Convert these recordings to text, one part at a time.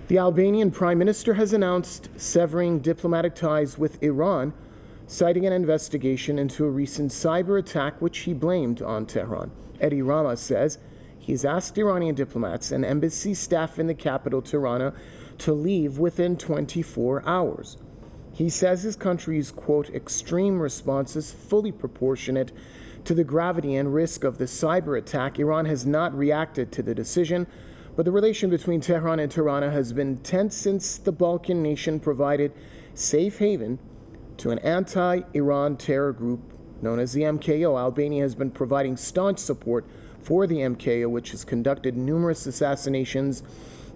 The Albanian Prime Minister has announced severing diplomatic ties with Iran, citing an investigation into a recent cyber attack which he blamed on Tehran. Edi Rama says he's asked Iranian diplomats and embassy staff in the capital, Tirana, to leave within 24 hours. He says his country's, quote, extreme response is fully proportionate to the gravity and risk of the cyber attack. Iran has not reacted to the decision, but the relation between Tehran and Tirana has been tense since the Balkan nation provided safe haven to an anti-Iran terror group known as the MKO. Albania has been providing staunch support for the MKO, which has conducted numerous assassinations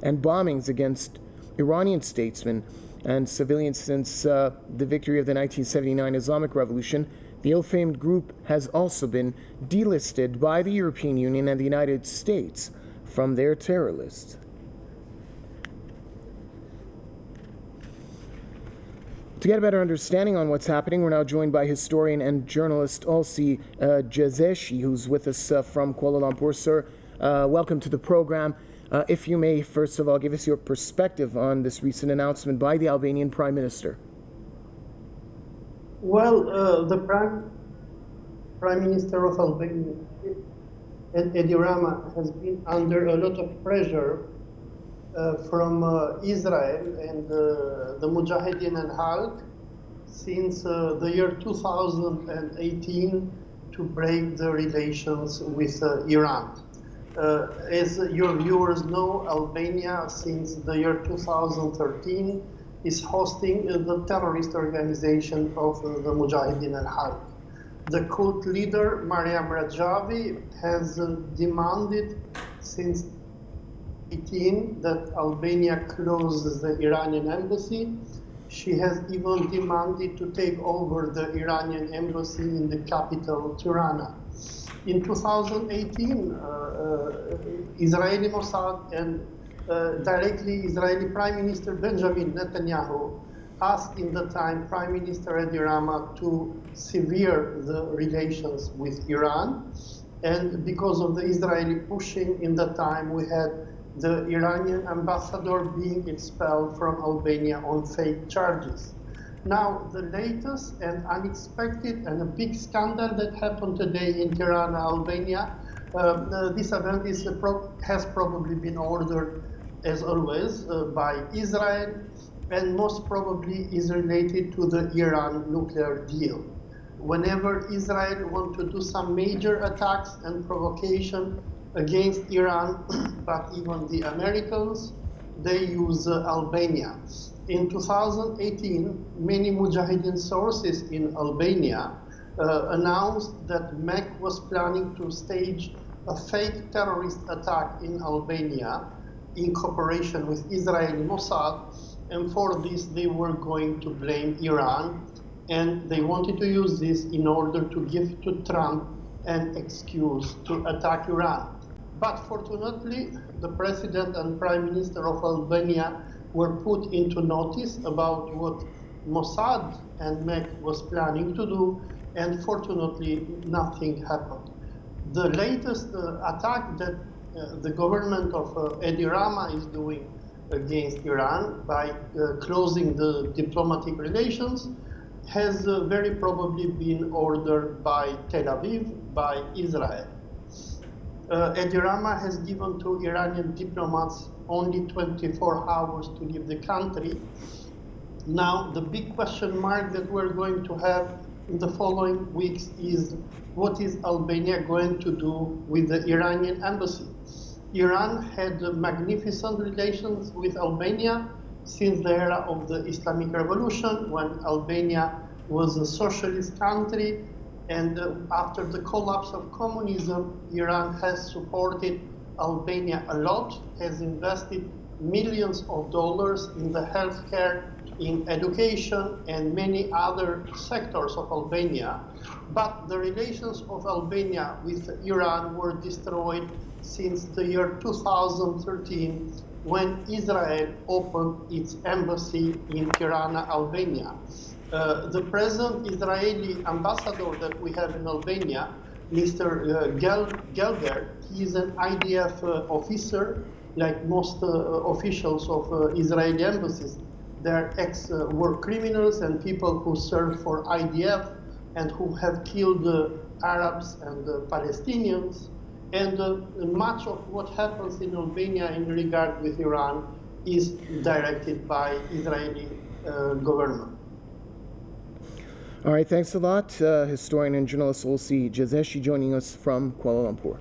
and bombings against Iranian statesmen and civilians since the victory of the 1979 Islamic Revolution. The ill-famed group has also been delisted by the European Union and the United States from their terror list. To get a better understanding on what's happening, we're now joined by historian and journalist Olsi Jazeshi, who's with us from Kuala Lumpur. Sir, welcome to the program. If you may, first of all, give us your perspective on this recent announcement by the Albanian Prime Minister. Well, the Prime Minister of Albania, Edi Rama, has been under a lot of pressure from Israel and the Mujahideen and Halq since the year 2018 to break the relations with Iran. As your viewers know, Albania since the year 2013 is hosting the terrorist organization of the Mujahideen and Halq. The cult leader, Mariam Rajavi, has demanded since 2018 that Albania closes the Iranian embassy. She has even demanded to take over the Iranian embassy in the capital, Tirana. In 2018, Israeli Mossad and directly Israeli Prime Minister Benjamin Netanyahu asked in the time Prime Minister Edi Rama to sever the relations with Iran. And because of the Israeli pushing in the time, we had the Iranian ambassador being expelled from Albania on fake charges. Now, the latest and unexpected and a big scandal that happened today in Tirana, Albania, this event has probably been ordered, as always, by Israel, and most probably is related to the Iran nuclear deal. Whenever Israel wants to do some major attacks and provocation against Iran, but even the Americans, they use Albania. In 2018, many Mujahideen sources in Albania announced that MEC was planning to stage a fake terrorist attack in Albania in cooperation with Israeli Mossad, and for this they were going to blame Iran, and they wanted to use this in order to give to Trump an excuse to attack Iran. But fortunately, the President and Prime Minister of Albania were put into notice about what Mossad and MEC was planning to do, and fortunately nothing happened. The latest attack that the government of Edi Rama is doing against Iran by closing the diplomatic relations has very probably been ordered by Tel Aviv, by Israel. Edi Rama has given to Iranian diplomats only 24 hours to leave the country. Now, the big question mark that we're going to have in the following weeks is what is Albania going to do with the Iranian embassy? Iran had magnificent relations with Albania since the era of the Islamic Revolution, when Albania was a socialist country. And after the collapse of communism, Iran has supported Albania a lot, has invested millions of dollars in the healthcare, in education, and many other sectors of Albania. But the relations of Albania with Iran were destroyed since the year 2013, when Israel opened its embassy in Tirana, Albania. The present Israeli ambassador that we have in Albania, Mr. Gelber, he is an IDF officer like most officials of Israeli embassies. They're ex-war criminals and people who serve for IDF and who have killed Arabs and Palestinians. And much of what happens in Albania in regard with Iran is directed by Israeli government. All right, thanks a lot. Historian and journalist Olsi Jazeshi joining us from Kuala Lumpur.